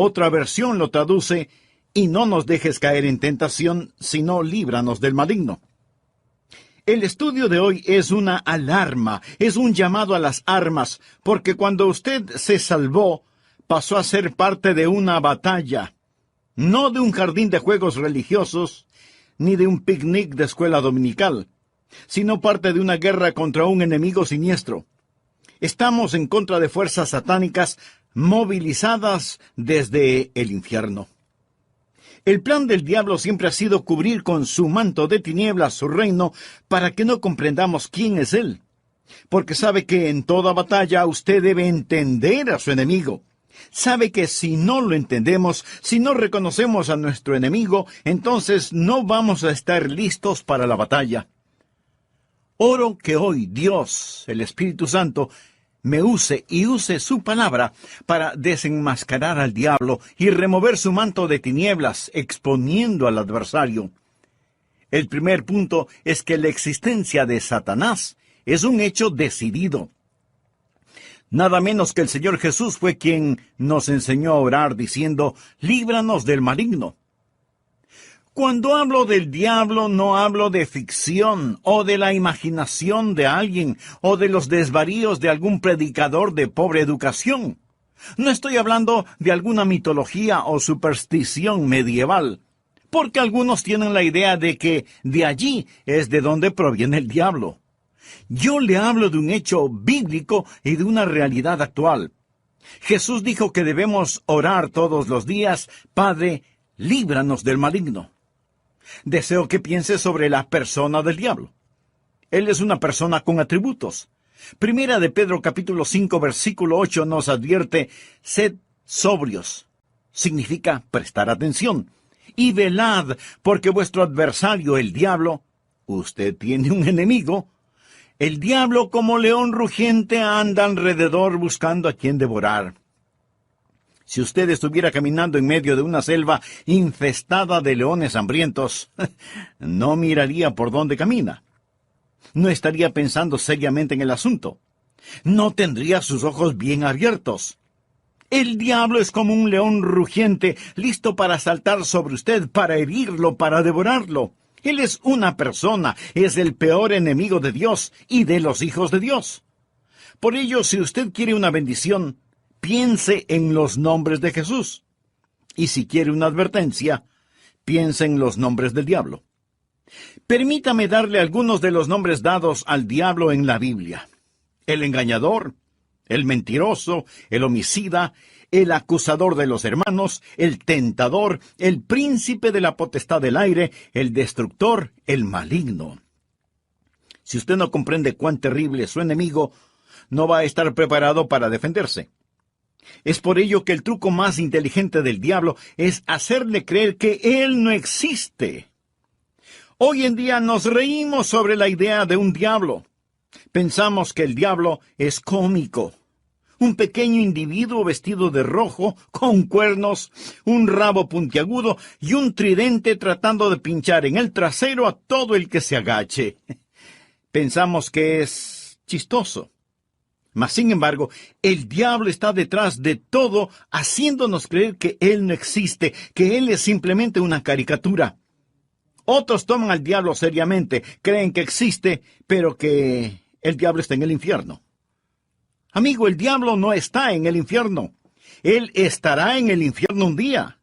Otra versión lo traduce: y no nos dejes caer en tentación, sino líbranos del maligno. El estudio de hoy es una alarma, es un llamado a las armas, porque cuando usted se salvó, pasó a ser parte de una batalla, no de un jardín de juegos religiosos, ni de un picnic de escuela dominical, sino parte de una guerra contra un enemigo siniestro. Estamos en contra de fuerzas satánicas movilizadas desde el infierno. El plan del diablo siempre ha sido cubrir con su manto de tinieblas su reino para que no comprendamos quién es él. Porque sabe que en toda batalla usted debe entender a su enemigo. Sabe que si no lo entendemos, si no reconocemos a nuestro enemigo, entonces no vamos a estar listos para la batalla. Oro que hoy Dios, el Espíritu Santo, me use y use su palabra para desenmascarar al diablo y remover su manto de tinieblas, exponiendo al adversario. El primer punto es que la existencia de Satanás es un hecho decidido. Nada menos que el Señor Jesús fue quien nos enseñó a orar diciendo: líbranos del maligno. Cuando hablo del diablo, no hablo de ficción o de la imaginación de alguien o de los desvaríos de algún predicador de pobre educación. No estoy hablando de alguna mitología o superstición medieval, porque algunos tienen la idea de que de allí es de donde proviene el diablo. Yo le hablo de un hecho bíblico y de una realidad actual. Jesús dijo que debemos orar todos los días: Padre, líbranos del maligno. Deseo que piense sobre la persona del diablo. Él es una persona con atributos. Primera de Pedro capítulo 5 versículo 8 nos advierte: sed sobrios. Significa prestar atención. Y velad, porque vuestro adversario, el diablo, usted tiene un enemigo. El diablo, como león rugiente, anda alrededor buscando a quien devorar. Si usted estuviera caminando en medio de una selva infestada de leones hambrientos, no miraría por dónde camina. No estaría pensando seriamente en el asunto. No tendría sus ojos bien abiertos. El diablo es como un león rugiente, listo para saltar sobre usted, para herirlo, para devorarlo. Él es una persona, es el peor enemigo de Dios y de los hijos de Dios. Por ello, si usted quiere una bendición, piense en los nombres de Jesús. Y si quiere una advertencia, piense en los nombres del diablo. Permítame darle algunos de los nombres dados al diablo en la Biblia: el engañador, el mentiroso, el homicida, el acusador de los hermanos, el tentador, el príncipe de la potestad del aire, el destructor, el maligno. Si usted no comprende cuán terrible es su enemigo, no va a estar preparado para defenderse. Es por ello que el truco más inteligente del diablo es hacerle creer que él no existe. Hoy en día nos reímos sobre la idea de un diablo. Pensamos que el diablo es cómico. Un pequeño individuo vestido de rojo, con cuernos, un rabo puntiagudo y un tridente tratando de pinchar en el trasero a todo el que se agache. Pensamos que es chistoso. Mas, sin embargo, el diablo está detrás de todo, haciéndonos creer que él no existe, que él es simplemente una caricatura. Otros toman al diablo seriamente, creen que existe, pero que el diablo está en el infierno. Amigo, el diablo no está en el infierno. Él estará en el infierno un día.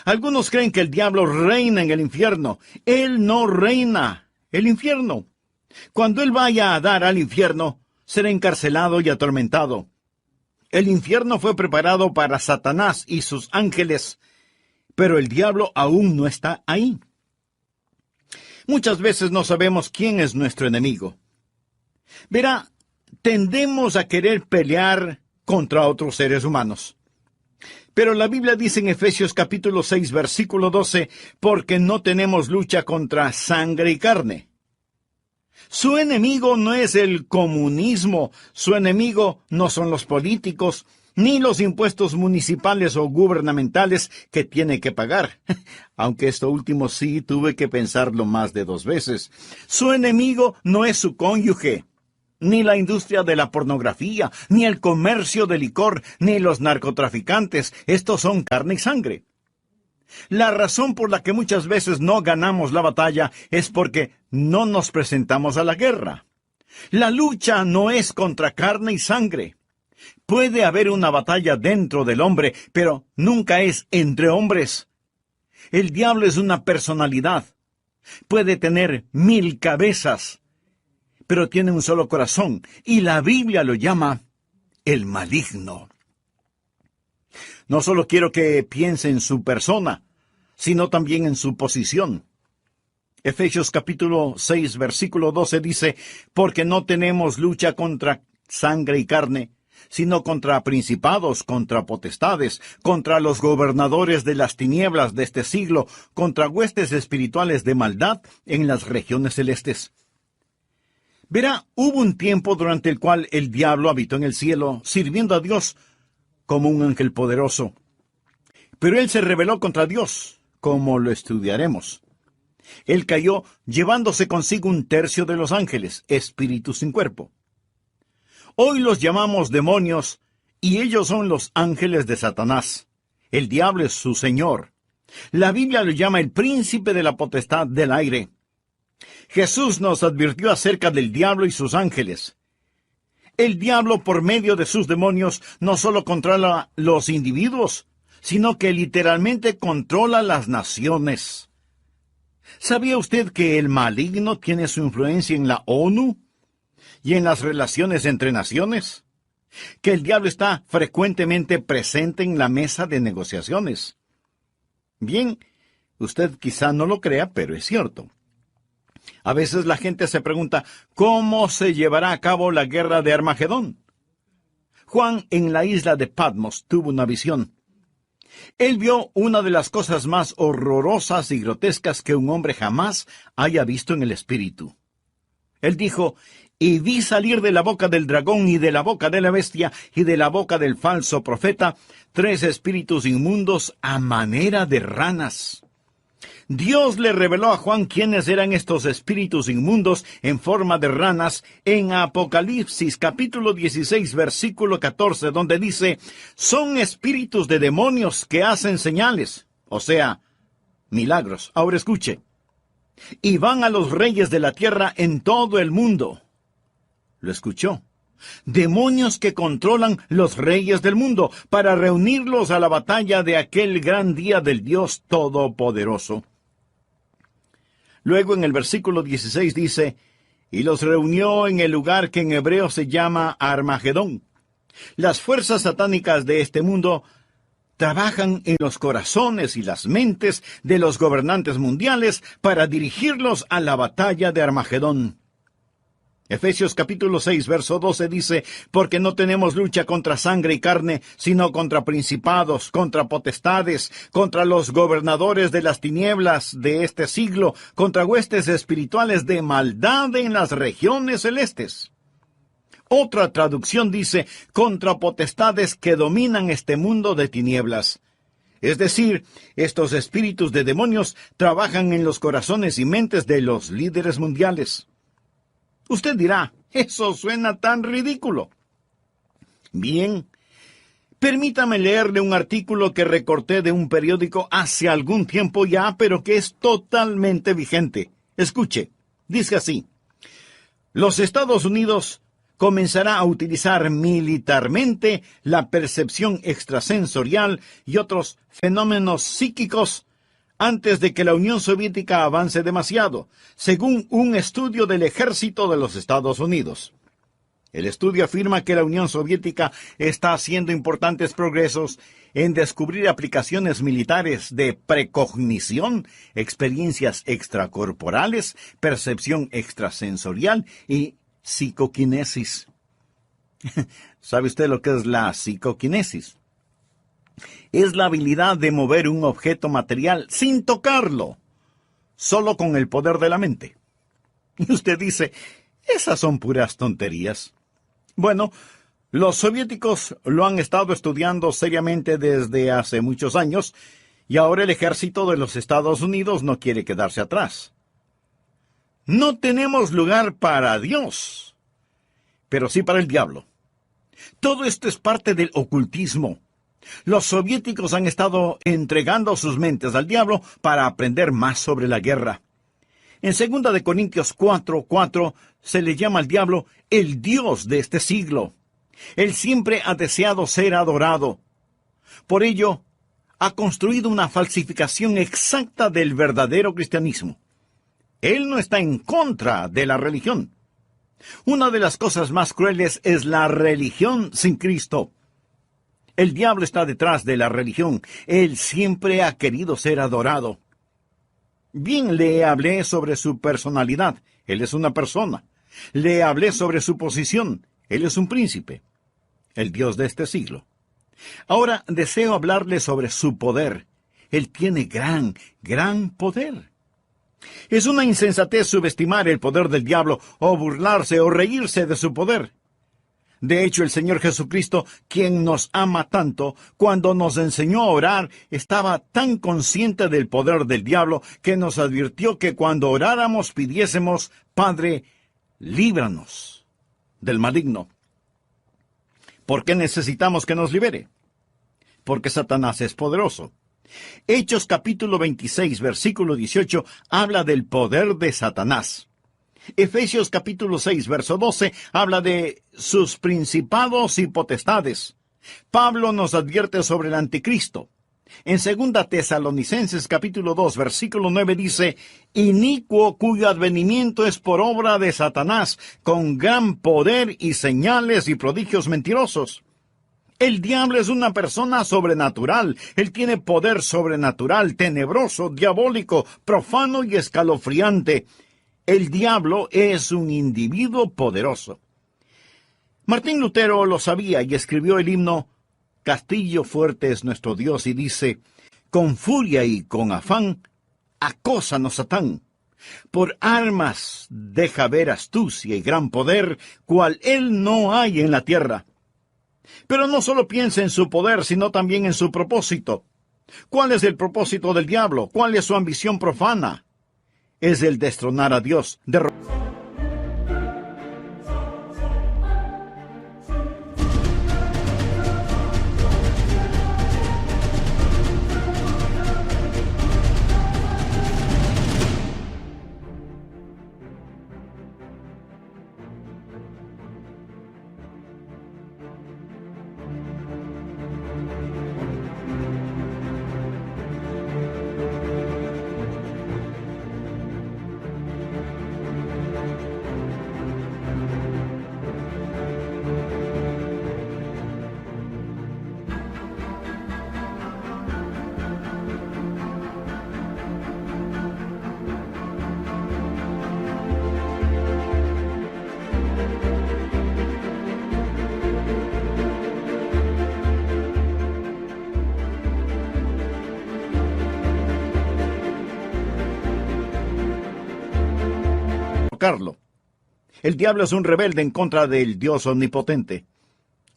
Algunos creen que el diablo reina en el infierno. Él no reina el infierno. Cuando él vaya a dar al infierno, será encarcelado y atormentado. El infierno fue preparado para Satanás y sus ángeles, pero el diablo aún no está ahí. Muchas veces no sabemos quién es nuestro enemigo. Verá, tendemos a querer pelear contra otros seres humanos. Pero la Biblia dice en Efesios capítulo 6, versículo 12, porque no tenemos lucha contra sangre y carne. Su enemigo no es el comunismo, su enemigo no son los políticos, ni los impuestos municipales o gubernamentales que tiene que pagar. Aunque esto último sí tuve que pensarlo más de 2 veces. Su enemigo no es su cónyuge. ni la industria de la pornografía, ni el comercio de licor, ni los narcotraficantes. Estos son carne y sangre. La razón por la que muchas veces no ganamos la batalla es porque no nos presentamos a la guerra. La lucha no es contra carne y sangre. Puede haber una batalla dentro del hombre, pero nunca es entre hombres. El diablo es una personalidad. Puede tener 1000 cabezas, pero tiene un solo corazón, y la Biblia lo llama el maligno. No solo quiero que piense en su persona, sino también en su posición. Efesios capítulo 6, versículo 12 dice, porque no tenemos lucha contra sangre y carne, sino contra principados, contra potestades, contra los gobernadores de las tinieblas de este siglo, contra huestes espirituales de maldad en las regiones celestes. Verá, hubo un tiempo durante el cual el diablo habitó en el cielo, sirviendo a Dios como un ángel poderoso. Pero él se rebeló contra Dios, como lo estudiaremos. Él cayó llevándose consigo 1/3 de los ángeles, espíritus sin cuerpo. Hoy los llamamos demonios, y ellos son los ángeles de Satanás. El diablo es su señor. La Biblia lo llama el príncipe de la potestad del aire. Jesús nos advirtió acerca del diablo y sus ángeles. El diablo, por medio de sus demonios, no solo controla los individuos, sino que literalmente controla las naciones. ¿Sabía usted que el maligno tiene su influencia en la ONU y en las relaciones entre naciones? Que el diablo está frecuentemente presente en la mesa de negociaciones. Bien, usted quizá no lo crea, pero es cierto. A veces la gente se pregunta, ¿cómo se llevará a cabo la guerra de Armagedón? Juan, en la isla de Patmos, tuvo una visión. Él vio una de las cosas más horrorosas y grotescas que un hombre jamás haya visto en el espíritu. Él dijo, y vi salir de la boca del dragón y de la boca de la bestia y de la boca del falso profeta 3 espíritus inmundos a manera de ranas. Dios le reveló a Juan quiénes eran estos espíritus inmundos en forma de ranas en Apocalipsis capítulo 16 versículo 14, donde dice, son espíritus de demonios que hacen señales, o sea, milagros. Ahora escuche, y van a los reyes de la tierra en todo el mundo. ¿Lo escuchó? Demonios que controlan los reyes del mundo para reunirlos a la batalla de aquel gran día del Dios Todopoderoso. Luego en el versículo 16 dice, y los reunió en el lugar que en hebreo se llama Armagedón. Las fuerzas satánicas de este mundo trabajan en los corazones y las mentes de los gobernantes mundiales para dirigirlos a la batalla de Armagedón. Efesios capítulo 6, verso 12 dice, porque no tenemos lucha contra sangre y carne, sino contra principados, contra potestades, contra los gobernadores de las tinieblas de este siglo, contra huestes espirituales de maldad en las regiones celestes. Otra traducción dice, contra potestades que dominan este mundo de tinieblas. Es decir, estos espíritus de demonios trabajan en los corazones y mentes de los líderes mundiales. Usted dirá, eso suena tan ridículo. Bien, permítame leerle un artículo que recorté de un periódico hace algún tiempo ya, pero que es totalmente vigente. Escuche, dice así, los Estados Unidos comenzará a utilizar militarmente la percepción extrasensorial y otros fenómenos psíquicos antes de que la Unión Soviética avance demasiado, según un estudio del ejército de los Estados Unidos. El estudio afirma que la Unión Soviética está haciendo importantes progresos en descubrir aplicaciones militares de precognición, experiencias extracorporales, percepción extrasensorial y psicoquinesis. ¿Sabe usted lo que es la psicoquinesis? Es la habilidad de mover un objeto material sin tocarlo, solo con el poder de la mente. Y usted dice, esas son puras tonterías. Bueno, los soviéticos lo han estado estudiando seriamente desde hace muchos años, y ahora el ejército de los Estados Unidos no quiere quedarse atrás. No tenemos lugar para Dios. pero sí para el diablo. Todo esto es parte del ocultismo. Los soviéticos han estado entregando sus mentes al diablo para aprender más sobre la guerra. En 2 de Corintios 4:4 se le llama al diablo el Dios de este siglo. Él siempre ha deseado ser adorado. Por ello, ha construido una falsificación exacta del verdadero cristianismo. Él no está en contra de la religión. Una de las cosas más crueles es la religión sin Cristo. El diablo está detrás de la religión. Él siempre ha querido ser adorado. Bien, le hablé sobre su personalidad. Él es una persona. Le hablé sobre su posición. Él es un príncipe, el Dios de este siglo. Ahora deseo hablarle sobre su poder. Él tiene gran poder. Es una insensatez subestimar el poder del diablo, o burlarse o reírse de su poder. De hecho, el Señor Jesucristo, quien nos ama tanto, cuando nos enseñó a orar, estaba tan consciente del poder del diablo que nos advirtió que cuando oráramos pidiésemos: Padre, líbranos del maligno. ¿Por qué necesitamos que nos libere? Porque Satanás es poderoso. Hechos capítulo 26, versículo 18, habla del poder de Satanás. Efesios capítulo 6, verso 12, habla de sus principados y potestades. Pablo nos advierte sobre el anticristo. En 2 Tesalonicenses capítulo 2, versículo 9 dice: inicuo cuyo advenimiento es por obra de Satanás, con gran poder y señales y prodigios mentirosos. El diablo es una persona sobrenatural. Él tiene poder sobrenatural, tenebroso, diabólico, profano y escalofriante. El diablo es un individuo poderoso. Martín Lutero lo sabía y escribió el himno Castillo fuerte es nuestro Dios, y dice: con furia y con afán, acósanos Satán. Por armas deja ver astucia y gran poder, cual él no hay en la tierra. Pero no solo piensa en su poder, sino también en su propósito. ¿Cuál es el propósito del diablo? ¿Cuál es su ambición profana? Es el destronar a Dios, derrocarlo. El diablo es un rebelde en contra del Dios omnipotente.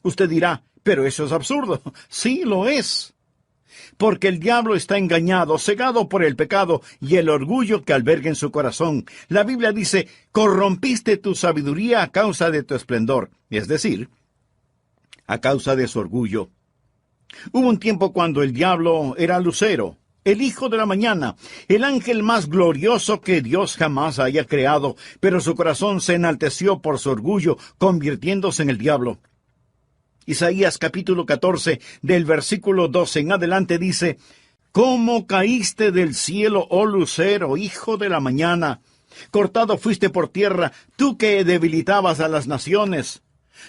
Usted dirá: pero eso es absurdo. Sí, lo es. Porque el diablo está engañado, cegado por el pecado y el orgullo que alberga en su corazón. La Biblia dice: corrompiste tu sabiduría a causa de tu esplendor, es decir, a causa de su orgullo. Hubo un tiempo cuando el diablo era Lucero, el hijo de la mañana, el ángel más glorioso que Dios jamás haya creado, pero su corazón se enalteció por su orgullo, convirtiéndose en el diablo. Isaías capítulo 14, del versículo 12 en adelante dice: ¿cómo caíste del cielo, oh lucero, hijo de la mañana? Cortado fuiste por tierra, tú que debilitabas a las naciones.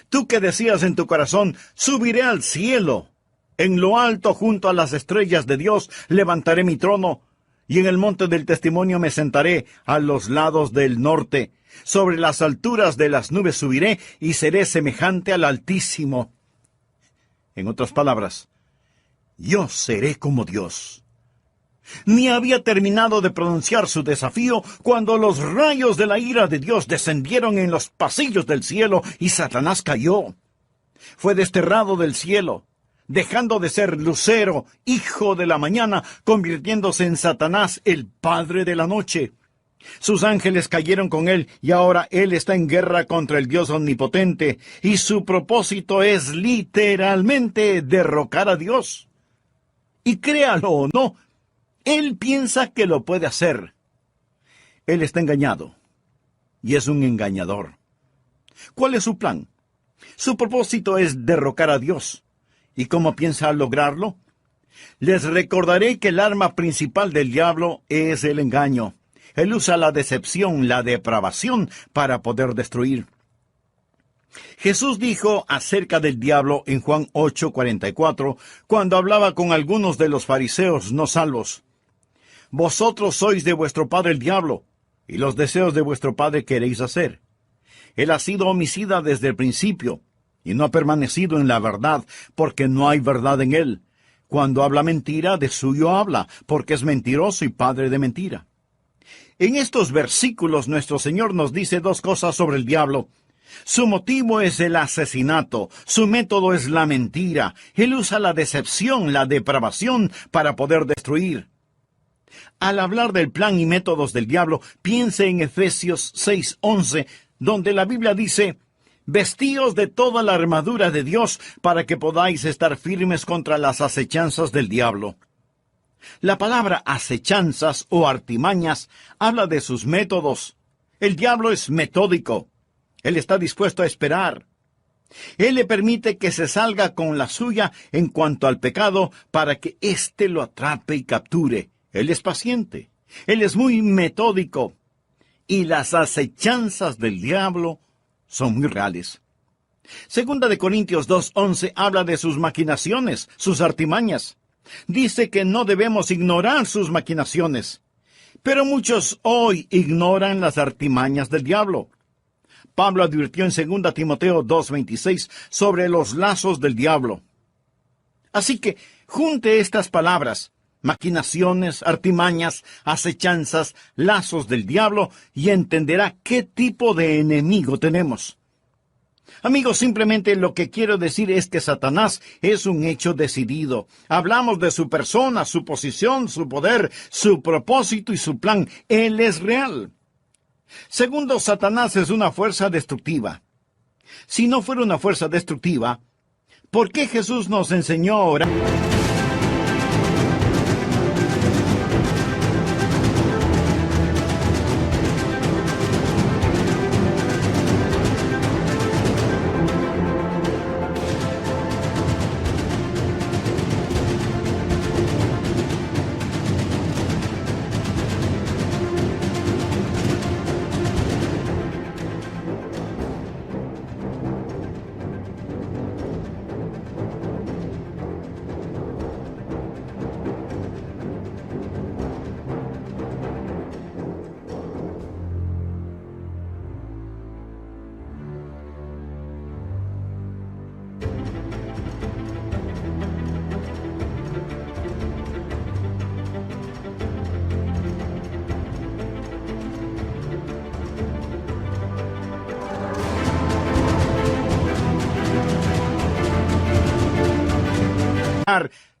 Tú que decías en tu corazón: subiré al cielo. En lo alto, junto a las estrellas de Dios, levantaré mi trono, y en el monte del testimonio me sentaré a los lados del norte. Sobre las alturas de las nubes subiré, y seré semejante al Altísimo. En otras palabras, yo seré como Dios. Ni había terminado de pronunciar su desafío cuando los rayos de la ira de Dios descendieron en los pasillos del cielo y Satanás cayó. Fue desterrado del cielo, dejando de ser Lucero, hijo de la mañana, convirtiéndose en Satanás, el padre de la noche. Sus ángeles cayeron con él y ahora él está en guerra contra el Dios omnipotente y su propósito es literalmente derrocar a Dios. Y créalo o no, él piensa que lo puede hacer. Él está engañado y es un engañador. ¿Cuál es su plan? Su propósito es derrocar a Dios. ¿Y cómo piensa lograrlo? Les recordaré que el arma principal del diablo es el engaño. Él usa la decepción, la depravación, para poder destruir. Jesús dijo acerca del diablo en Juan 8:44, cuando hablaba con algunos de los fariseos no salvos. Vosotros sois de vuestro padre el diablo, y los deseos de vuestro padre queréis hacer. Él ha sido homicida desde el principio, y no ha permanecido en la verdad, porque no hay verdad en él. Cuando habla mentira, de suyo habla, porque es mentiroso y padre de mentira. En estos versículos nuestro Señor nos dice dos cosas sobre el diablo. Su motivo es el asesinato, su método es la mentira. Él usa la decepción, la depravación para poder destruir. Al hablar del plan y métodos del diablo, piense en Efesios 6:11, donde la Biblia dice: «Vestíos de toda la armadura de Dios para que podáis estar firmes contra las acechanzas del diablo». La palabra acechanzas o artimañas habla de sus métodos. El diablo es metódico. Él está dispuesto a esperar. Él le permite que se salga con la suya en cuanto al pecado para que éste lo atrape y capture. Él es paciente. Él es muy metódico. Y las acechanzas del diablo son muy reales. Segunda de Corintios 2:11 habla de sus maquinaciones, sus artimañas. Dice que no debemos ignorar sus maquinaciones. Pero muchos hoy ignoran las artimañas del diablo. Pablo advirtió en 2 Timoteo 2:26 sobre los lazos del diablo. Así que junte estas palabras: maquinaciones, artimañas, acechanzas, lazos del diablo, y entenderá qué tipo de enemigo tenemos. Amigos, simplemente lo que quiero decir es que Satanás es un hecho decidido. Hablamos de su persona, su posición, su poder, su propósito y su plan. Él es real. Segundo, Satanás es una fuerza destructiva. Si no fuera una fuerza destructiva, ¿por qué Jesús nos enseñó a orar?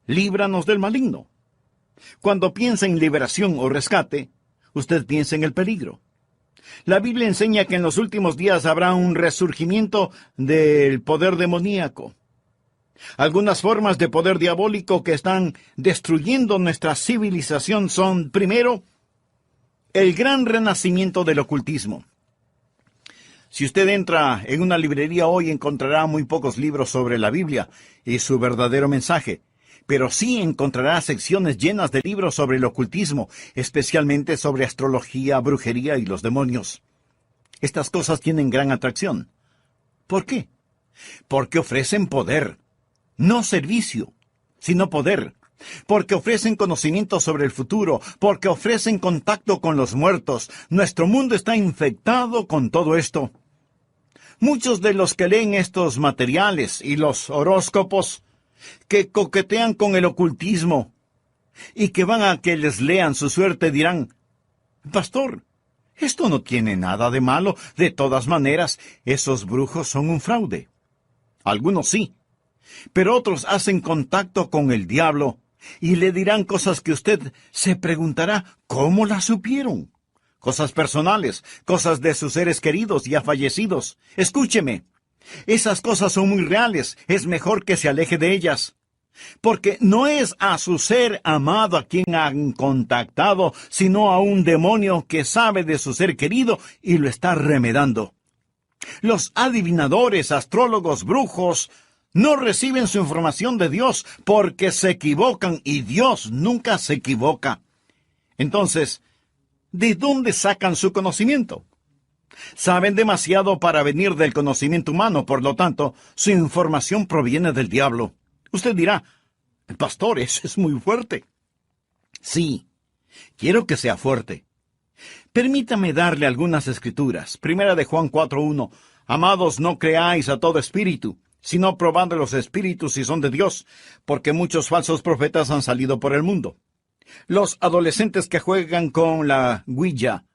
Líbranos del maligno. Cuando piensa en liberación o rescate, usted piensa en el peligro. La Biblia enseña que en los últimos días habrá un resurgimiento del poder demoníaco. Algunas formas de poder diabólico que están destruyendo nuestra civilización son, primero, el gran renacimiento del ocultismo. Si usted entra en una librería hoy, encontrará muy pocos libros sobre la Biblia y su verdadero mensaje. Pero sí encontrará secciones llenas de libros sobre el ocultismo, especialmente sobre astrología, brujería y los demonios. Estas cosas tienen gran atracción. ¿Por qué? Porque ofrecen poder, no servicio, sino poder. Porque ofrecen conocimiento sobre el futuro, porque ofrecen contacto con los muertos. Nuestro mundo está infectado con todo esto. Muchos de los que leen estos materiales y los horóscopos, que coquetean con el ocultismo y que van a que les lean su suerte, dirán: «Pastor, esto no tiene nada de malo. De todas maneras, esos brujos son un fraude». Algunos sí, pero otros hacen contacto con el diablo y le dirán cosas que usted se preguntará: ¿cómo las supieron? cosas personales, cosas de sus seres queridos ya fallecidos. Escúcheme, esas cosas son muy reales, es mejor que se aleje de ellas. Porque no es a su ser amado a quien han contactado, sino a un demonio que sabe de su ser querido y lo está remedando. Los adivinadores, astrólogos, brujos, no reciben su información de Dios porque se equivocan y Dios nunca se equivoca. Entonces, ¿de dónde sacan su conocimiento? Saben demasiado para venir del conocimiento humano, por lo tanto, su información proviene del diablo. Usted dirá, pastor, eso es muy fuerte. Sí, quiero que sea fuerte. Permítame darle algunas escrituras. Primera de Juan 4:1. Amados, no creáis a todo espíritu, sino probad los espíritus si son de Dios, porque muchos falsos profetas han salido por el mundo. Los adolescentes que juegan con la Ouija,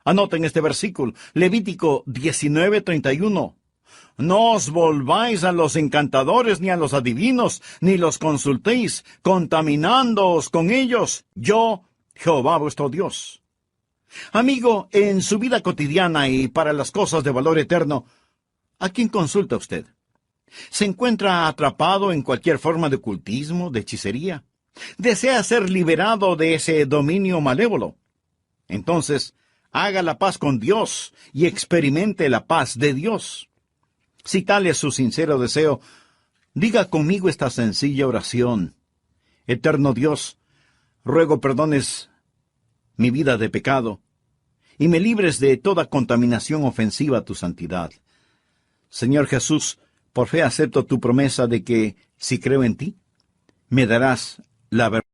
anoten este versículo, Levítico 19:31. No os volváis a los encantadores ni a los adivinos, ni los consultéis, contaminándoos con ellos. Yo, Jehová vuestro Dios. Amigo, en su vida cotidiana y para las cosas de valor eterno, ¿a quién consulta usted? ¿Se encuentra atrapado en cualquier forma de ocultismo, de hechicería? ¿Desea ser liberado de ese dominio malévolo? Entonces, haga la paz con Dios y experimente la paz de Dios. Si tal es su sincero deseo, diga conmigo esta sencilla oración. Eterno Dios, ruego perdones mi vida de pecado y me libres de toda contaminación ofensiva a tu santidad. Señor Jesús, por fe acepto tu promesa de que, si creo en ti, me darás la verdad.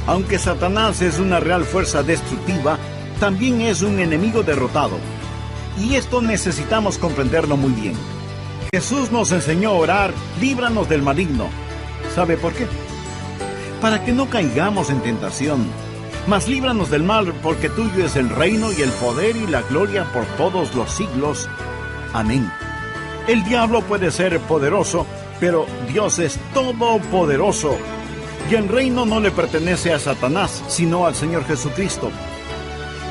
Aunque Satanás es una real fuerza destructiva, también es un enemigo derrotado. Y esto necesitamos comprenderlo muy bien. Jesús nos enseñó a orar, líbranos del maligno. ¿Sabe por qué? Para que no caigamos en tentación. Mas líbranos del mal, porque tuyo es el reino y el poder y la gloria por todos los siglos. Amén. El diablo puede ser poderoso, pero Dios es todopoderoso. Y el reino no le pertenece a Satanás, sino al Señor Jesucristo.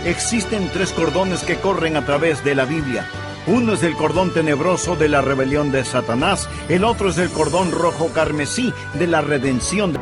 Existen 3 cordones que corren a través de la Biblia. Uno es el cordón tenebroso de la rebelión de Satanás, el otro es el cordón rojo carmesí de la redención.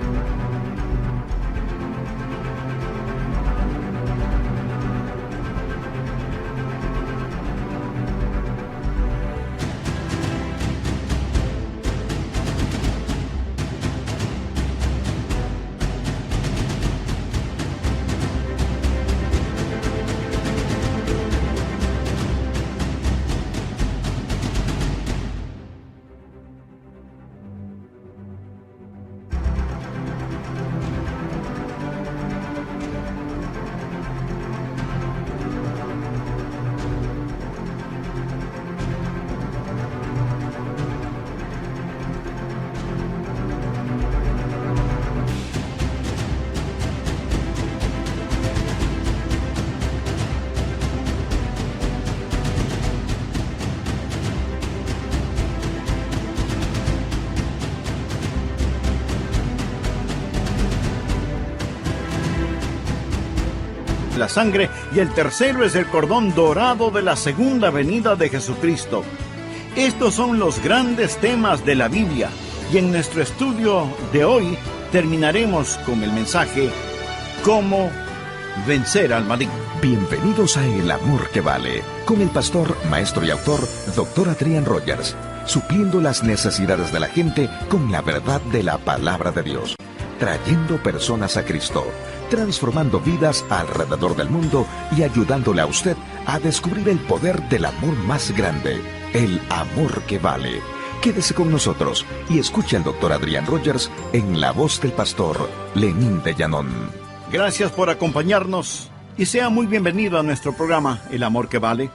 La sangre, y el tercero es el cordón dorado de la segunda venida de Jesucristo. Estos son los grandes temas de la Biblia, y en nuestro estudio de hoy terminaremos con el mensaje ¿Cómo vencer al maligno? Bienvenidos a El Amor que Vale, con el pastor, maestro y autor, Dr. Adrian Rogers, supliendo las necesidades de la gente con la verdad de la palabra de Dios, trayendo personas a Cristo, transformando vidas alrededor del mundo y ayudándole a usted a descubrir el poder del amor más grande, el amor que vale. Quédese con nosotros y escuche al Dr. Adrian Rogers en la voz del pastor Lenín de Llanón. Gracias por acompañarnos y sea muy bienvenido a nuestro programa El Amor que Vale.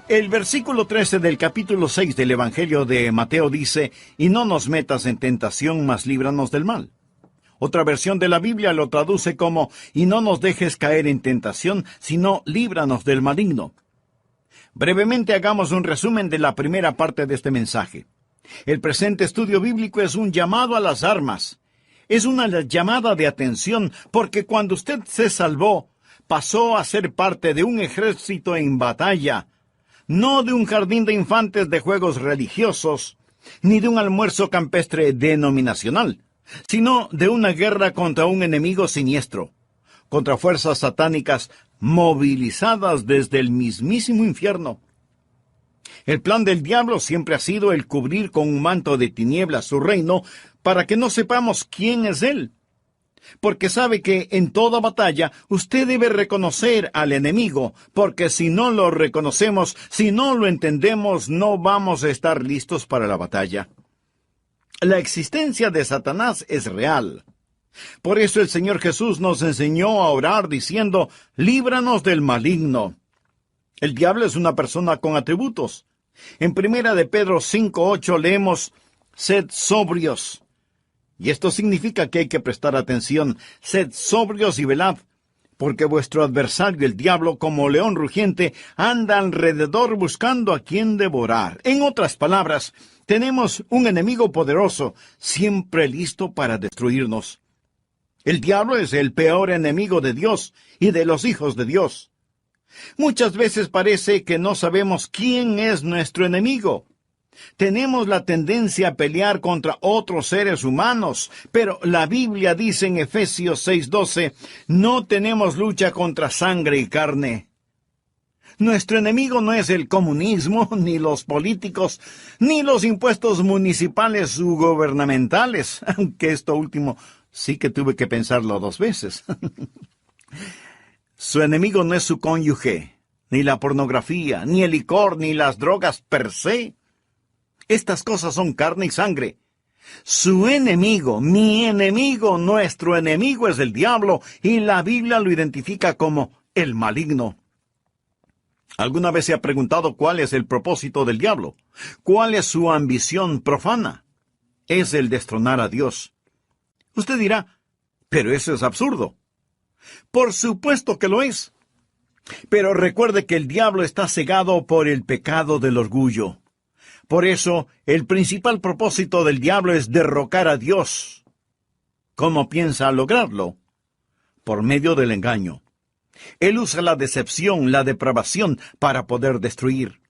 El versículo 13 del capítulo 6 del Evangelio de Mateo dice: y no nos metas en tentación, mas líbranos del mal. Otra versión de la Biblia lo traduce como: y no nos dejes caer en tentación, sino líbranos del maligno. Brevemente hagamos un resumen de la primera parte de este mensaje. El presente estudio bíblico es un llamado a las armas. Es una llamada de atención, porque cuando usted se salvó, pasó a ser parte de un ejército en batalla, no de un jardín de infantes de juegos religiosos, ni de un almuerzo campestre denominacional, sino de una guerra contra un enemigo siniestro, contra fuerzas satánicas movilizadas desde el mismísimo infierno. El plan del diablo siempre ha sido el cubrir con un manto de tinieblas su reino para que no sepamos quién es él. Porque sabe que en toda batalla usted debe reconocer al enemigo, porque si no lo reconocemos, si no lo entendemos, no vamos a estar listos para la batalla. La existencia de Satanás es real. Por eso el Señor Jesús nos enseñó a orar diciendo, líbranos del maligno. El diablo es una persona con atributos. En 1 de Pedro 5:8 leemos, sed sobrios. Y esto significa que hay que prestar atención. Sed sobrios y velad, porque vuestro adversario, el diablo, como león rugiente, anda alrededor buscando a quien devorar. En otras palabras, tenemos un enemigo poderoso, siempre listo para destruirnos. El diablo es el peor enemigo de Dios y de los hijos de Dios. Muchas veces parece que no sabemos quién es nuestro enemigo. Tenemos la tendencia a pelear contra otros seres humanos, pero la Biblia dice en Efesios 6:12, no tenemos lucha contra sangre y carne. Nuestro enemigo no es el comunismo, ni los políticos, ni los impuestos municipales u gubernamentales, aunque esto último sí que tuve que pensarlo 2 veces. Su enemigo no es su cónyuge, ni la pornografía, ni el licor, ni las drogas per se. Estas cosas son carne y sangre. Su enemigo, mi enemigo, nuestro enemigo es el diablo, y la Biblia lo identifica como el maligno. ¿Alguna vez se ha preguntado cuál es el propósito del diablo? ¿Cuál es su ambición profana? Es el destronar a Dios. Usted dirá, pero eso es absurdo. Por supuesto que lo es. Pero recuerde que el diablo está cegado por el pecado del orgullo. Por eso, el principal propósito del diablo es derrocar a Dios. ¿Cómo piensa lograrlo? Por medio del engaño. Él usa la decepción, la depravación, para poder destruir.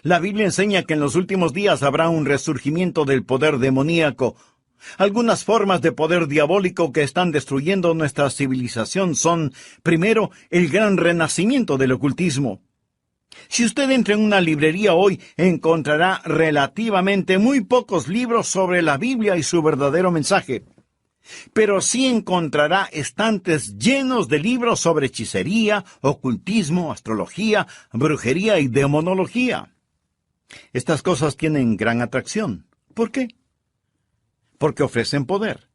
La Biblia enseña que en los últimos días habrá un resurgimiento del poder demoníaco. Algunas formas de poder diabólico que están destruyendo nuestra civilización son, primero, el gran renacimiento del ocultismo. Si usted entra en una librería hoy, encontrará relativamente muy pocos libros sobre la Biblia y su verdadero mensaje. Pero sí encontrará estantes llenos de libros sobre hechicería, ocultismo, astrología, brujería y demonología. Estas cosas tienen gran atracción. ¿Por qué? Porque ofrecen poder.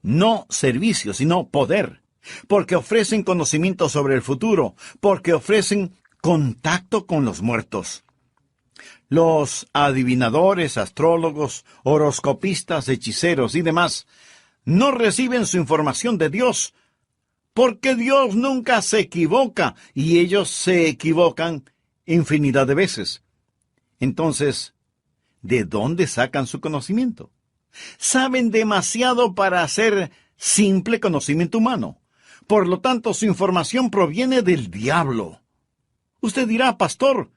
No servicio, sino poder. Porque ofrecen conocimiento sobre el futuro. Porque ofrecen contacto con los muertos. Los adivinadores, astrólogos, horoscopistas, hechiceros y demás no reciben su información de Dios, porque Dios nunca se equivoca y ellos se equivocan infinidad de veces. Entonces, ¿de dónde sacan su conocimiento? Saben demasiado para hacer simple conocimiento humano. Por lo tanto, su información proviene del diablo. Usted dirá, pastor,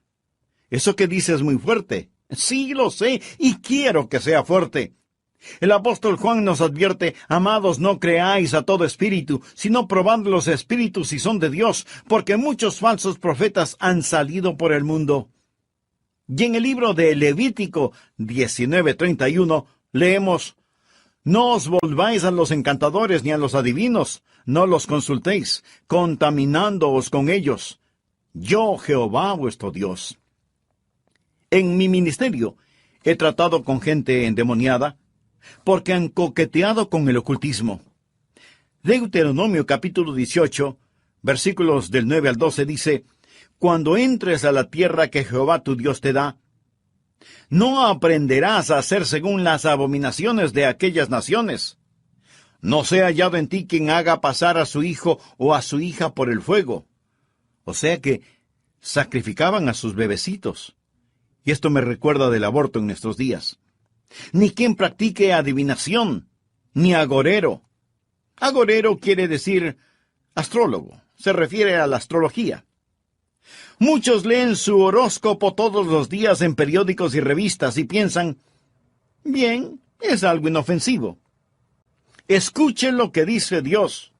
eso que dice es muy fuerte. Sí, lo sé, y quiero que sea fuerte. El apóstol Juan nos advierte, amados, no creáis a todo espíritu, sino probad los espíritus si son de Dios, porque muchos falsos profetas han salido por el mundo. Y en el libro de Levítico 19:31 leemos, no os volváis a los encantadores ni a los adivinos, no los consultéis, contaminándoos con ellos. Yo, Jehová, vuestro Dios. En mi ministerio he tratado con gente endemoniada, porque han coqueteado con el ocultismo. Deuteronomio capítulo 18, versículos del 9 al 12 dice, cuando entres a la tierra que Jehová tu Dios te da, no aprenderás a hacer según las abominaciones de aquellas naciones. No sea hallado en ti quien haga pasar a su hijo o a su hija por el fuego. O sea que sacrificaban a sus bebecitos. Y esto me recuerda del aborto en nuestros días. Ni quien practique adivinación, ni agorero. Agorero quiere decir astrólogo, se refiere a la astrología. Muchos leen su horóscopo todos los días en periódicos y revistas y piensan, bien, es algo inofensivo. Escuche lo que dice Dios.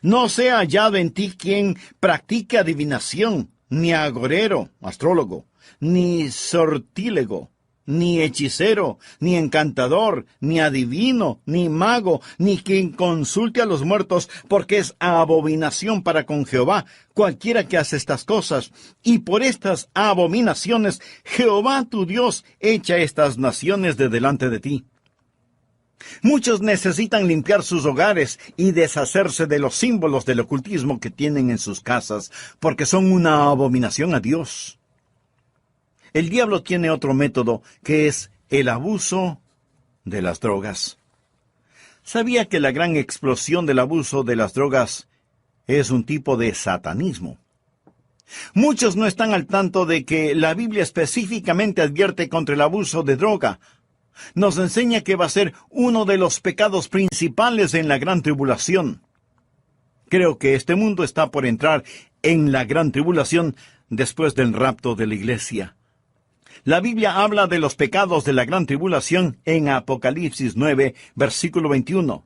No sea hallado en ti quien practique adivinación, ni agorero, astrólogo, ni sortílego, ni hechicero, ni encantador, ni adivino, ni mago, ni quien consulte a los muertos, porque es abominación para con Jehová cualquiera que hace estas cosas. Y por estas abominaciones Jehová tu Dios echa estas naciones de delante de ti. Muchos necesitan limpiar sus hogares y deshacerse de los símbolos del ocultismo que tienen en sus casas, porque son una abominación a Dios. El diablo tiene otro método, que es el abuso de las drogas. ¿Sabía que la gran explosión del abuso de las drogas es un tipo de satanismo? Muchos no están al tanto de que la Biblia específicamente advierte contra el abuso de droga. Nos enseña que va a ser uno de los pecados principales en la gran tribulación. Creo que este mundo está por entrar en la gran tribulación después del rapto de la iglesia. La Biblia habla de los pecados de la gran tribulación en Apocalipsis 9, versículo 21.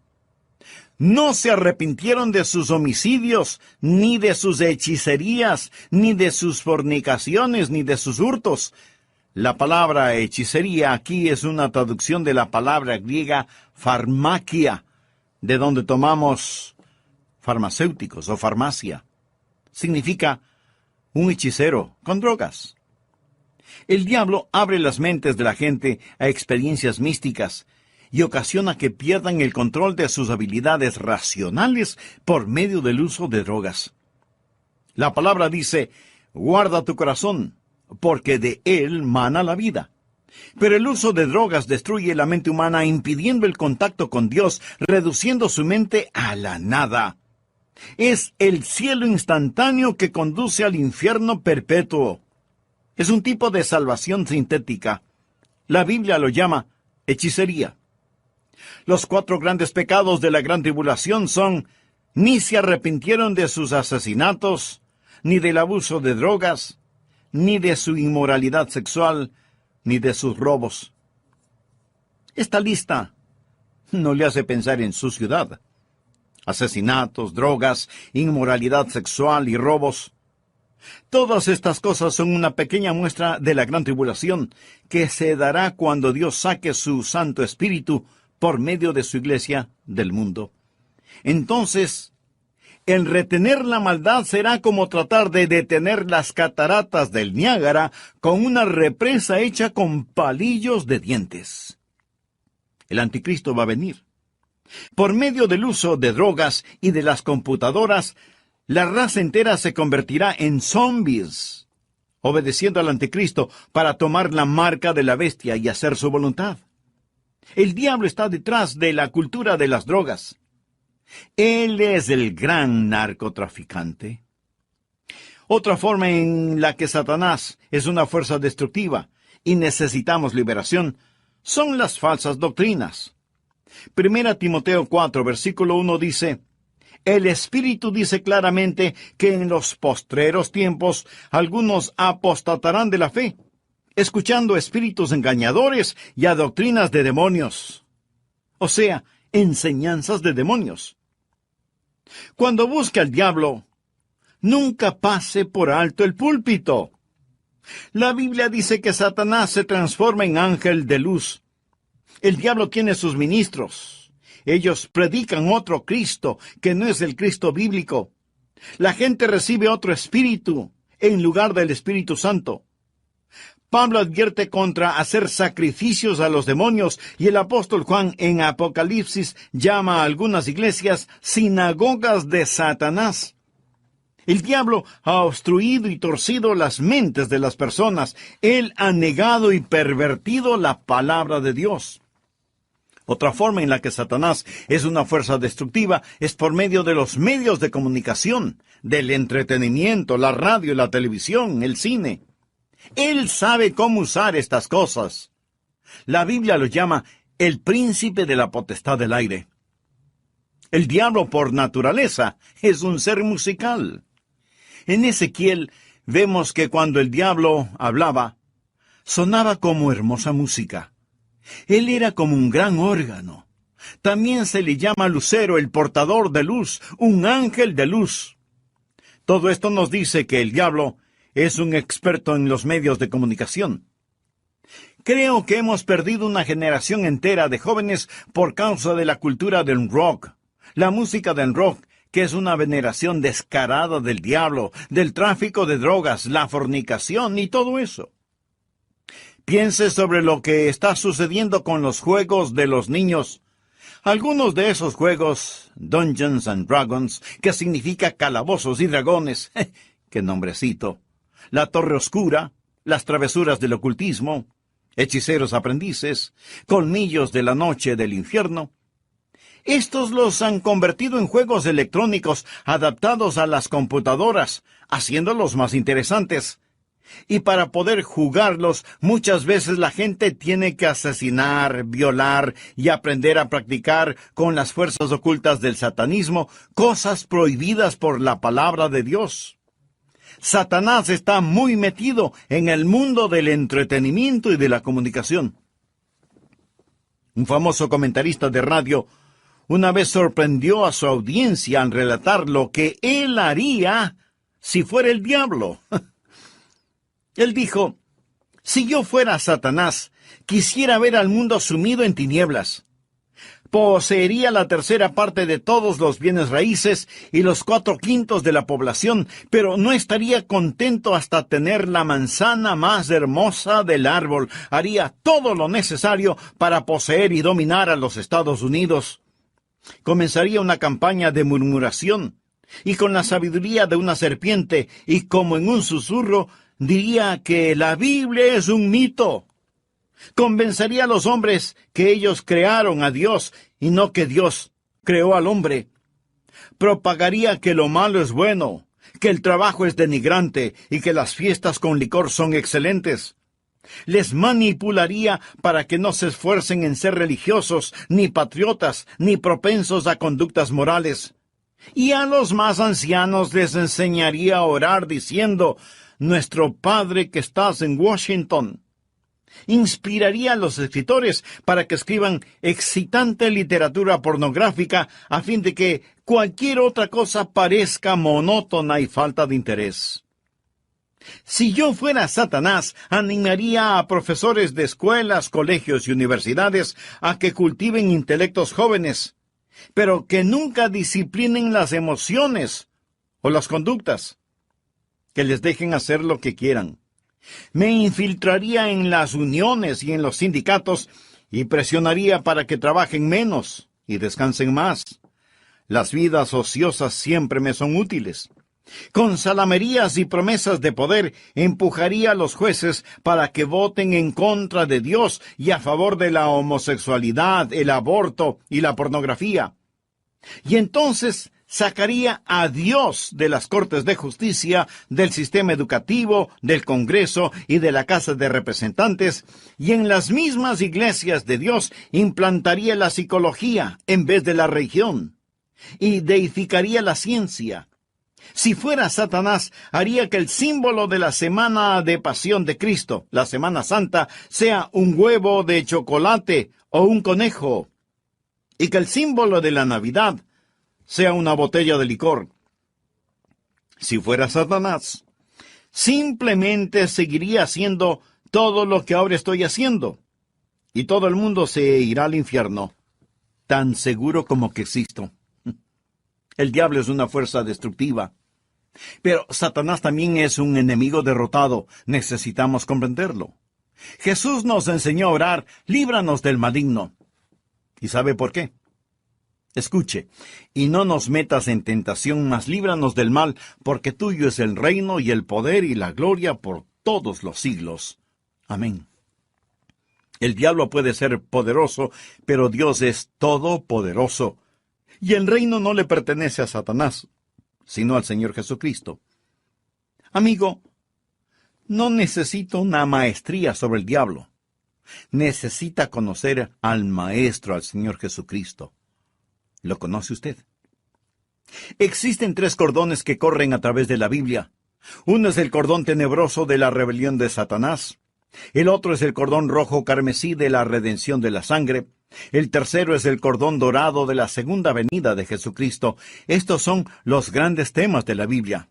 No se arrepintieron de sus homicidios, ni de sus hechicerías, ni de sus fornicaciones, ni de sus hurtos. La palabra hechicería aquí es una traducción de la palabra griega farmakia, de donde tomamos farmacéuticos o farmacia. Significa un hechicero con drogas. El diablo abre las mentes de la gente a experiencias místicas y ocasiona que pierdan el control de sus habilidades racionales por medio del uso de drogas. La palabra dice, guarda tu corazón, porque de él mana la vida. Pero el uso de drogas destruye la mente humana, impidiendo el contacto con Dios, reduciendo su mente a la nada. Es el cielo instantáneo que conduce al infierno perpetuo. Es un tipo de salvación sintética. La Biblia lo llama hechicería. Los 4 grandes pecados de la gran tribulación son: ni se arrepintieron de sus asesinatos, ni del abuso de drogas, ni de su inmoralidad sexual, ni de sus robos. Esta lista no le hace pensar en su ciudad. Asesinatos, drogas, inmoralidad sexual y robos. Todas estas cosas son una pequeña muestra de la gran tribulación que se dará cuando Dios saque su Santo Espíritu por medio de su iglesia del mundo. Entonces, el retener la maldad será como tratar de detener las cataratas del Niágara con una represa hecha con palillos de dientes. El anticristo va a venir. Por medio del uso de drogas y de las computadoras, la raza entera se convertirá en zombies, obedeciendo al anticristo para tomar la marca de la bestia y hacer su voluntad. El diablo está detrás de la cultura de las drogas. Él es el gran narcotraficante. Otra forma en la que Satanás es una fuerza destructiva y necesitamos liberación son las falsas doctrinas. 1 Timoteo 4, versículo 1 dice: el Espíritu dice claramente que en los postreros tiempos algunos apostatarán de la fe, escuchando espíritus engañadores y a doctrinas de demonios. O sea, enseñanzas de demonios. Cuando busque al diablo, nunca pase por alto el púlpito. La Biblia dice que Satanás se transforma en ángel de luz. El diablo tiene sus ministros. Ellos predican otro Cristo, que no es el Cristo bíblico. La gente recibe otro espíritu en lugar del Espíritu Santo. Pablo advierte contra hacer sacrificios a los demonios, y el apóstol Juan en Apocalipsis llama a algunas iglesias sinagogas de Satanás. El diablo ha obstruido y torcido las mentes de las personas. Él ha negado y pervertido la palabra de Dios. Otra forma en la que Satanás es una fuerza destructiva es por medio de los medios de comunicación, del entretenimiento, la radio, la televisión, el cine. Él sabe cómo usar estas cosas. La Biblia lo llama el príncipe de la potestad del aire. El diablo por naturaleza es un ser musical. En Ezequiel vemos que cuando el diablo hablaba, sonaba como hermosa música. Él era como un gran órgano. También se le llama lucero, el portador de luz, un ángel de luz. Todo esto nos dice que el diablo es un experto en los medios de comunicación. Creo que hemos perdido una generación entera de jóvenes por causa de la cultura del rock. La música del rock, que es una veneración descarada del diablo, del tráfico de drogas, la fornicación y todo eso. Piense sobre lo que está sucediendo con los juegos de los niños. Algunos de esos juegos, Dungeons and Dragons, que significa calabozos y dragones, ¡qué nombrecito! La Torre Oscura, las travesuras del ocultismo, hechiceros aprendices, colmillos de la noche del infierno. Estos los han convertido en juegos electrónicos adaptados a las computadoras, haciéndolos más interesantes. Y para poder jugarlos, muchas veces la gente tiene que asesinar, violar y aprender a practicar con las fuerzas ocultas del satanismo cosas prohibidas por la palabra de Dios. Satanás está muy metido en el mundo del entretenimiento y de la comunicación. Un famoso comentarista de radio una vez sorprendió a su audiencia al relatar lo que él haría si fuera el diablo. Él dijo, si yo fuera Satanás, quisiera ver al mundo sumido en tinieblas. Poseería la tercera parte de todos los bienes raíces y los 4/5 de la población, pero no estaría contento hasta tener la manzana más hermosa del árbol. Haría todo lo necesario para poseer y dominar a los Estados Unidos. Comenzaría una campaña de murmuración, y con la sabiduría de una serpiente, y como en un susurro, diría que la Biblia es un mito. Convencería a los hombres que ellos crearon a Dios y no que Dios creó al hombre. Propagaría que lo malo es bueno, que el trabajo es denigrante y que las fiestas con licor son excelentes. Les manipularía para que no se esfuercen en ser religiosos, ni patriotas, ni propensos a conductas morales. Y a los más ancianos les enseñaría a orar diciendo, Nuestro Padre que estás en Washington. Inspiraría a los escritores para que escriban excitante literatura pornográfica a fin de que cualquier otra cosa parezca monótona y falta de interés. Si yo fuera Satanás, animaría a profesores de escuelas, colegios y universidades a que cultiven intelectos jóvenes, pero que nunca disciplinen las emociones o las conductas, que les dejen hacer lo que quieran. Me infiltraría en las uniones y en los sindicatos y presionaría para que trabajen menos y descansen más. Las vidas ociosas siempre me son útiles. Con salamerías y promesas de poder empujaría a los jueces para que voten en contra de Dios y a favor de la homosexualidad, el aborto y la pornografía. Y entonces sacaría a Dios de las Cortes de Justicia, del sistema educativo, del Congreso y de la Casa de Representantes, y en las mismas iglesias de Dios implantaría la psicología en vez de la religión, y deificaría la ciencia. Si fuera Satanás, haría que el símbolo de la semana de pasión de Cristo, la Semana Santa, sea un huevo de chocolate o un conejo, y que el símbolo de la Navidad sea una botella de licor. Si fuera Satanás, simplemente seguiría haciendo todo lo que ahora estoy haciendo, y todo el mundo se irá al infierno, tan seguro como que existo. El diablo es una fuerza destructiva, pero Satanás también es un enemigo derrotado. Necesitamos comprenderlo. Jesús nos enseñó a orar, líbranos del maligno. ¿Y sabe por qué? Escuche, y no nos metas en tentación, mas líbranos del mal, porque tuyo es el reino y el poder y la gloria por todos los siglos. Amén. El diablo puede ser poderoso, pero Dios es todopoderoso. Y el reino no le pertenece a Satanás, sino al Señor Jesucristo. Amigo, no necesita una maestría sobre el diablo. Necesita conocer al Maestro, al Señor Jesucristo. ¿Lo conoce usted? Existen 3 cordones que corren a través de la Biblia. Uno es el cordón tenebroso de la rebelión de Satanás. El otro es el cordón rojo carmesí de la redención de la sangre. El tercero es el cordón dorado de la segunda venida de Jesucristo. Estos son los grandes temas de la Biblia.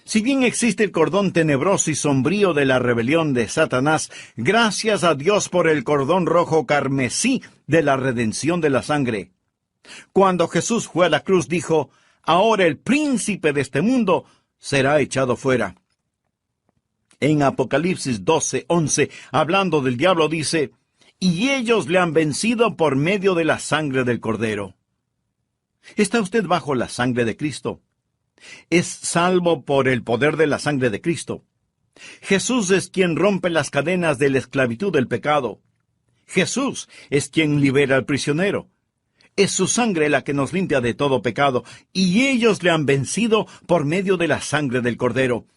Si bien existe el cordón tenebroso y sombrío de la rebelión de Satanás, gracias a Dios por el cordón rojo carmesí de la redención de la sangre. Cuando Jesús fue a la cruz dijo, ahora el príncipe de este mundo será echado fuera. En Apocalipsis 12:11, hablando del diablo, dice, y ellos le han vencido por medio de la sangre del Cordero. ¿Está usted bajo la sangre de Cristo? Es salvo por el poder de la sangre de Cristo. Jesús es quien rompe las cadenas de la esclavitud del pecado. Jesús es quien libera al prisionero. Es su sangre la que nos limpia de todo pecado, y ellos le han vencido por medio de la sangre del Cordero.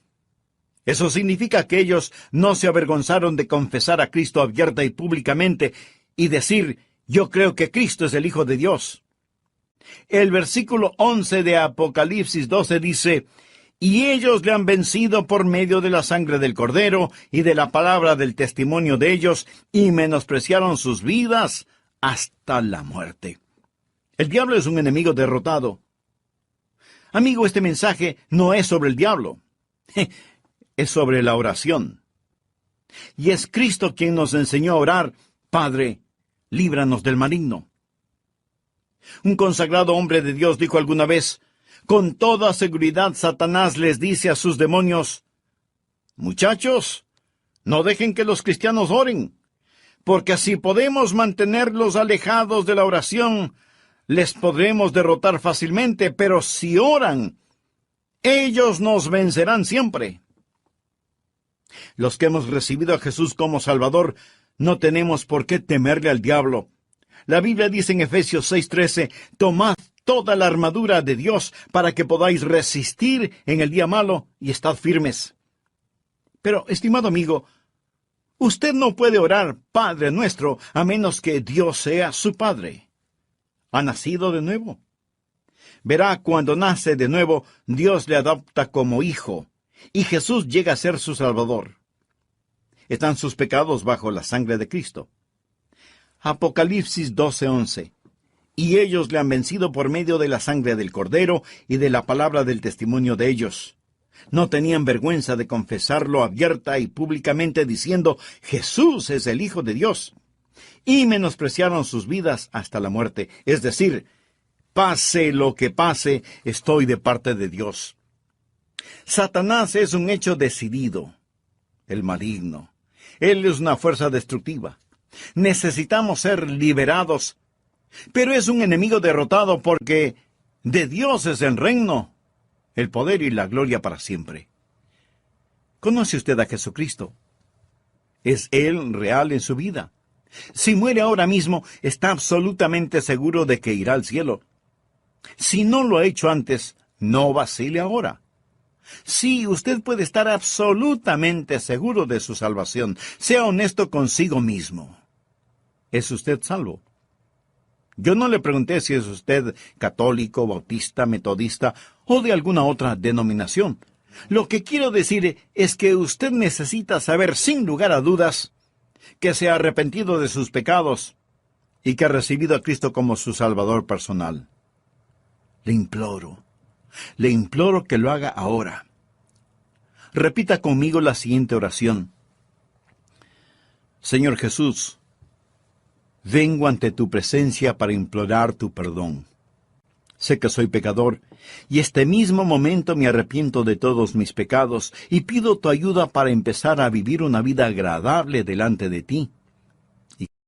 Eso significa que ellos no se avergonzaron de confesar a Cristo abierta y públicamente y decir, yo creo que Cristo es el Hijo de Dios. El versículo 11 de Apocalipsis 12 dice, y ellos le han vencido por medio de la sangre del Cordero y de la palabra del testimonio de ellos, y menospreciaron sus vidas hasta la muerte. El diablo es un enemigo derrotado. Amigo, este mensaje no es sobre el diablo. Es sobre la oración. Y es Cristo quien nos enseñó a orar, Padre, líbranos del maligno. Un consagrado hombre de Dios dijo alguna vez, con toda seguridad Satanás les dice a sus demonios, muchachos, no dejen que los cristianos oren, porque así podemos mantenerlos alejados de la oración, les podremos derrotar fácilmente, pero si oran, ellos nos vencerán siempre. Los que hemos recibido a Jesús como Salvador, no tenemos por qué temerle al diablo. La Biblia dice en Efesios 6:13, tomad toda la armadura de Dios para que podáis resistir en el día malo y estad firmes. Pero, estimado amigo, usted no puede orar Padre nuestro a menos que Dios sea su Padre. ¿Ha nacido de nuevo? Verá, cuando nace de nuevo, Dios le adopta como hijo, y Jesús llega a ser su Salvador. Están sus pecados bajo la sangre de Cristo. Apocalipsis 12:11. Y ellos le han vencido por medio de la sangre del Cordero y de la palabra del testimonio de ellos. No tenían vergüenza de confesarlo abierta y públicamente diciendo, Jesús es el Hijo de Dios. Y menospreciaron sus vidas hasta la muerte. Es decir, pase lo que pase, estoy de parte de Dios. Satanás es un hecho decidido, el maligno. Él es una fuerza destructiva. Necesitamos ser liberados, pero es un enemigo derrotado porque de Dios es el reino, el poder y la gloria para siempre. ¿Conoce usted a Jesucristo? ¿Es Él real en su vida? Si muere ahora mismo, está absolutamente seguro de que irá al cielo. Si no lo ha hecho antes, no vacile ahora. Sí, usted puede estar absolutamente seguro de su salvación. Sea honesto consigo mismo. ¿Es usted salvo? Yo no le pregunté si es usted católico, bautista, metodista o de alguna otra denominación. Lo que quiero decir es que usted necesita saber sin lugar a dudas que se ha arrepentido de sus pecados y que ha recibido a Cristo como su Salvador personal. Le imploro que lo haga ahora. Repita conmigo la siguiente oración. Señor Jesús, vengo ante tu presencia para implorar tu perdón. Sé que soy pecador, y este mismo momento me arrepiento de todos mis pecados, y pido tu ayuda para empezar a vivir una vida agradable delante de ti.